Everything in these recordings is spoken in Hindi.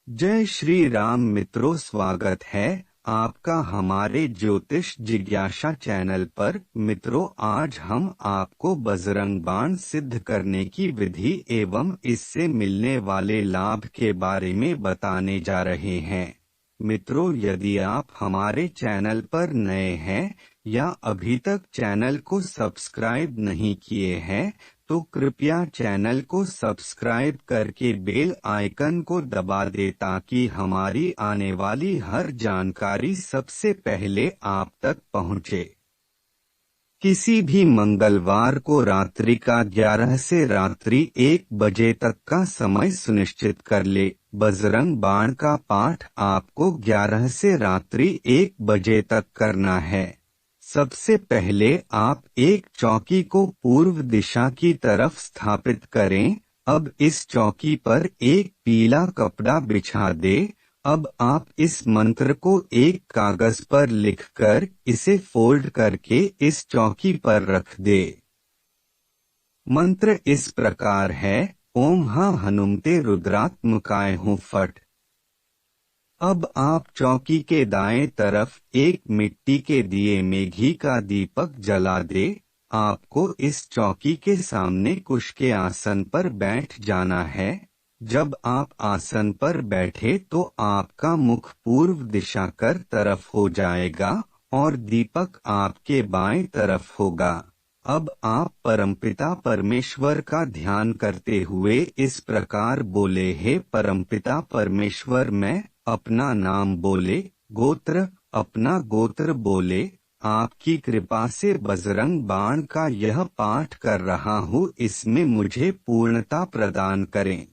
जय श्री राम मित्रों, स्वागत है आपका हमारे ज्योतिष जिज्ञासा चैनल पर। मित्रों, आज हम आपको बजरंग बाण सिद्ध करने की विधि एवं इससे मिलने वाले लाभ के बारे में बताने जा रहे हैं। मित्रों, यदि आप हमारे चैनल पर नए हैं या अभी तक चैनल को सब्सक्राइब नहीं किए हैं तो कृपया चैनल को सब्सक्राइब करके बेल आइकन को दबा दें ताकि हमारी आने वाली हर जानकारी सबसे पहले आप तक पहुंचे। किसी भी मंगलवार को रात्रि का 11 से रात्रि 1 बजे तक का समय सुनिश्चित कर ले। बजरंग बाण का पाठ आपको 11 से रात्रि 1 बजे तक करना है। सबसे पहले आप एक चौकी को पूर्व दिशा की तरफ स्थापित करें। अब इस चौकी पर एक पीला कपड़ा बिछा दे। अब आप इस मंत्र को एक कागज पर लिखकर इसे फोल्ड करके इस चौकी पर रख दे। मंत्र इस प्रकार है, ओम हा हनुमते रुद्रात्मकाय हूँ फट। अब आप चौकी के दाएं तरफ एक मिट्टी के दिए में घी का दीपक जला दे। आपको इस चौकी के सामने कुश के आसन पर बैठ जाना है। जब आप आसन पर बैठे तो आपका मुख पूर्व दिशा कर तरफ हो जाएगा और दीपक आपके बाएं तरफ होगा। अब आप परमपिता परमेश्वर का ध्यान करते हुए इस प्रकार बोले, हे परमपिता परमेश्वर, मैं अपना नाम बोले, गोत्र अपना गोत्र बोले, आपकी कृपा से बजरंग बाण का यह पाठ कर रहा हूँ, इसमें मुझे पूर्णता प्रदान करें।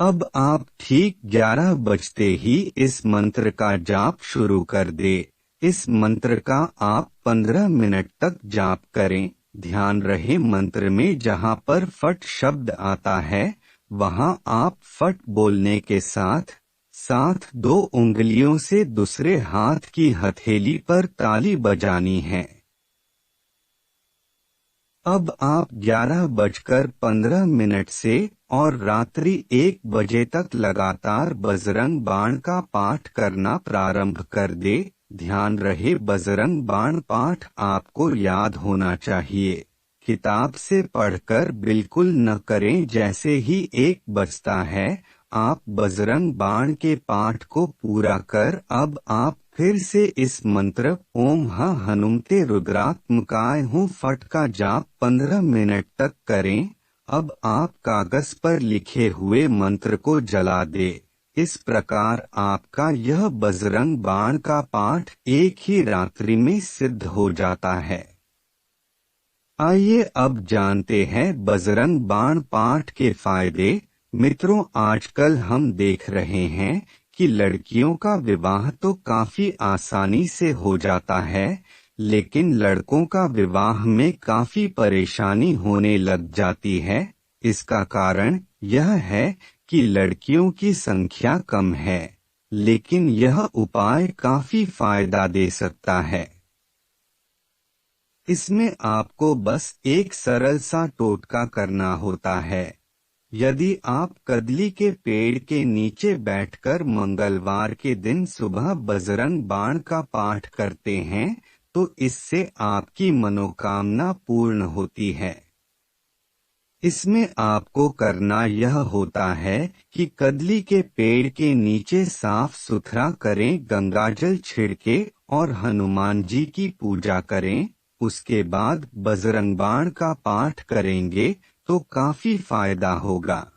अब आप ठीक 11 बजते ही इस मंत्र का जाप शुरू कर दे। इस मंत्र का आप 15 मिनट तक जाप करें। ध्यान रहे, मंत्र में जहाँ पर फट शब्द आता है वहाँ आप फट बोलने के साथ साथ 2 उंगलियों से दूसरे हाथ की हथेली पर ताली बजानी है। अब आप 11:15 से और रात्रि 1 बजे तक लगातार बजरंग बाण का पाठ करना प्रारंभ कर दे। ध्यान रहे, बजरंग बाण पाठ आपको याद होना चाहिए। किताब से पढ़कर बिल्कुल न करें। जैसे ही 1 बजता है आप बजरंग बाण के पाठ को पूरा कर अब आप फिर से इस मंत्र ओम हा हनुमते रुद्रात्मकाय हूँ फट का जाप 15 मिनट तक करें। अब आप कागज पर लिखे हुए मंत्र को जला दे। इस प्रकार आपका यह बजरंग बाण का पाठ एक ही रात्रि में सिद्ध हो जाता है। आइए अब जानते हैं बजरंग बाण पाठ के फायदे। मित्रों, आजकल हम देख रहे हैं कि लड़कियों का विवाह तो काफी आसानी से हो जाता है, लेकिन लड़कों का विवाह में काफी परेशानी होने लग जाती है। इसका कारण यह है कि लड़कियों की संख्या कम है, लेकिन यह उपाय काफी फायदा दे सकता है। इसमें आपको बस एक सरल सा टोटका करना होता है। यदि आप कदली के पेड़ के नीचे बैठकर मंगलवार के दिन सुबह बजरंग बाण का पाठ करते हैं तो इससे आपकी मनोकामना पूर्ण होती है। इसमें आपको करना यह होता है कि कदली के पेड़ के नीचे साफ सुथरा करें, गंगाजल छिड़के और हनुमान जी की पूजा करें। उसके बाद बजरंग बाण का पाठ करेंगे तो काफी फायदा होगा।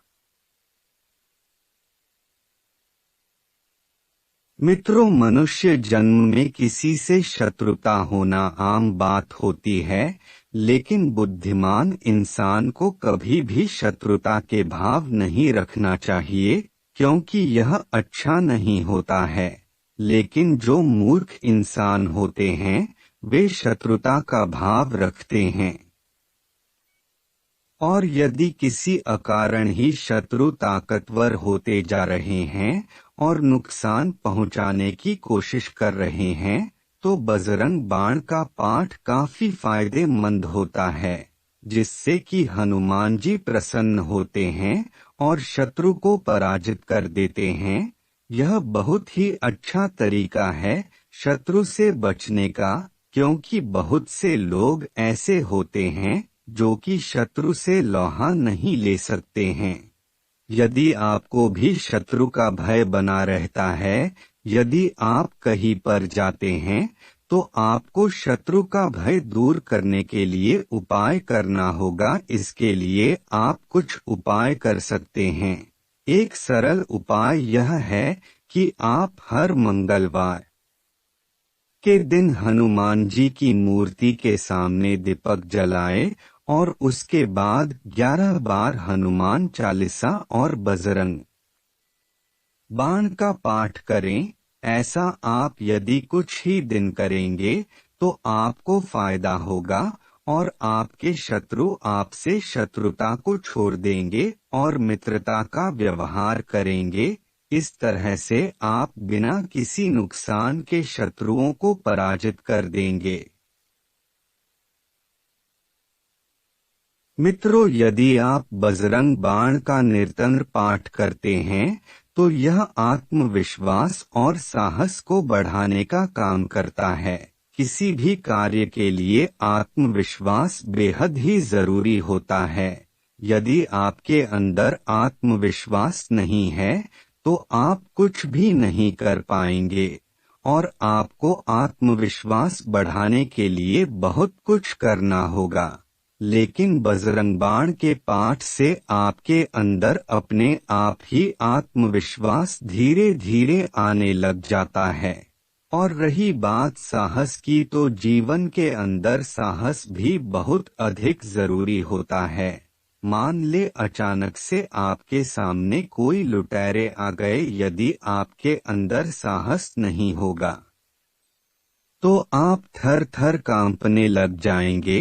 मित्रों, मनुष्य जन्म में किसी से शत्रुता होना आम बात होती है, लेकिन बुद्धिमान इंसान को कभी भी शत्रुता के भाव नहीं रखना चाहिए, क्योंकि यह अच्छा नहीं होता है। लेकिन जो मूर्ख इंसान होते हैं वे शत्रुता का भाव रखते हैं, और यदि किसी अकारण ही शत्रु ताकतवर होते जा रहे हैं और नुकसान पहुंचाने की कोशिश कर रहे हैं तो बजरंग बाण का पाठ काफी फायदेमंद होता है, जिससे कि हनुमान जी प्रसन्न होते हैं और शत्रु को पराजित कर देते हैं। यह बहुत ही अच्छा तरीका है शत्रु से बचने का, क्योंकि बहुत से लोग ऐसे होते हैं जो कि शत्रु से लोहा नहीं ले सकते हैं। यदि आपको भी शत्रु का भय बना रहता है, यदि आप कहीं पर जाते हैं, तो आपको शत्रु का भय दूर करने के लिए उपाय करना होगा। इसके लिए आप कुछ उपाय कर सकते हैं। एक सरल उपाय यह है कि आप हर मंगलवार के दिन हनुमान जी की मूर्ति के सामने दीपक जलाएं और उसके बाद 11 बार हनुमान चालीसा और बजरंग बाण का पाठ करें। ऐसा आप यदि कुछ ही दिन करेंगे तो आपको फायदा होगा और आपके शत्रु आपसे शत्रुता को छोड़ देंगे और मित्रता का व्यवहार करेंगे। इस तरह से आप बिना किसी नुकसान के शत्रुओं को पराजित कर देंगे। मित्रों, यदि आप बजरंग बाण का निरंतर पाठ करते हैं तो यह आत्मविश्वास और साहस को बढ़ाने का काम करता है। किसी भी कार्य के लिए आत्मविश्वास बेहद ही जरूरी होता है। यदि आपके अंदर आत्मविश्वास नहीं है तो आप कुछ भी नहीं कर पाएंगे और आपको आत्मविश्वास बढ़ाने के लिए बहुत कुछ करना होगा। लेकिन बजरंग बाण के पाठ से आपके अंदर अपने आप ही आत्मविश्वास धीरे धीरे आने लग जाता है। और रही बात साहस की, तो जीवन के अंदर साहस भी बहुत अधिक जरूरी होता है। मान ले अचानक से आपके सामने कोई लुटेरे आ गए, यदि आपके अंदर साहस नहीं होगा तो आप थर थर कांपने लग जाएंगे।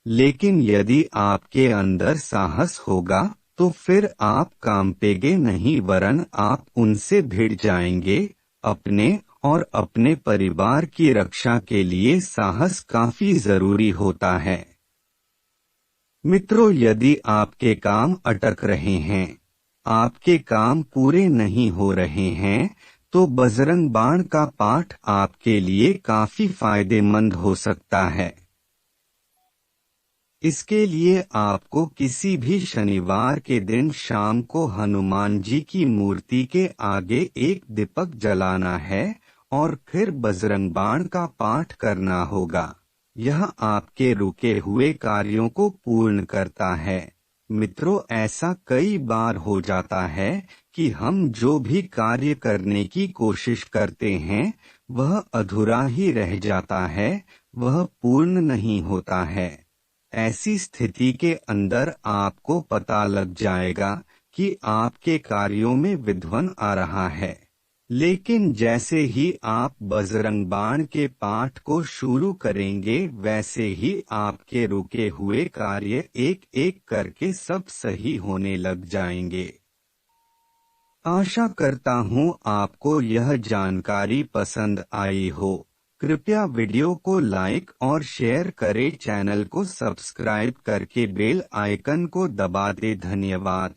लेकिन यदि आपके अंदर साहस होगा तो फिर आप कांपेंगे नहीं, वरन आप उनसे भिड़ जाएंगे। अपने और अपने परिवार की रक्षा के लिए साहस काफी जरूरी होता है। मित्रों, यदि आपके काम अटक रहे हैं, आपके काम पूरे नहीं हो रहे हैं, तो बजरंग बाण का पाठ आपके लिए काफी फायदेमंद हो सकता है। इसके लिए आपको किसी भी शनिवार के दिन शाम को हनुमान जी की मूर्ति के आगे एक दीपक जलाना है और फिर बजरंग बाण का पाठ करना होगा। यह आपके रुके हुए कार्यों को पूर्ण करता है। मित्रों, ऐसा कई बार हो जाता है कि हम जो भी कार्य करने की कोशिश करते हैं वह अधूरा ही रह जाता है, वह पूर्ण नहीं होता है। ऐसी स्थिति के अंदर आपको पता लग जाएगा कि आपके कार्यों में विघ्न आ रहा है। लेकिन जैसे ही आप बजरंग बाण के पाठ को शुरू करेंगे, वैसे ही आपके रुके हुए कार्य एक एक करके सब सही होने लग जाएंगे। आशा करता हूँ आपको यह जानकारी पसंद आई हो। कृपया वीडियो को लाइक और शेयर करें, चैनल को सब्सक्राइब करके बेल आइकन को दबा दें। धन्यवाद।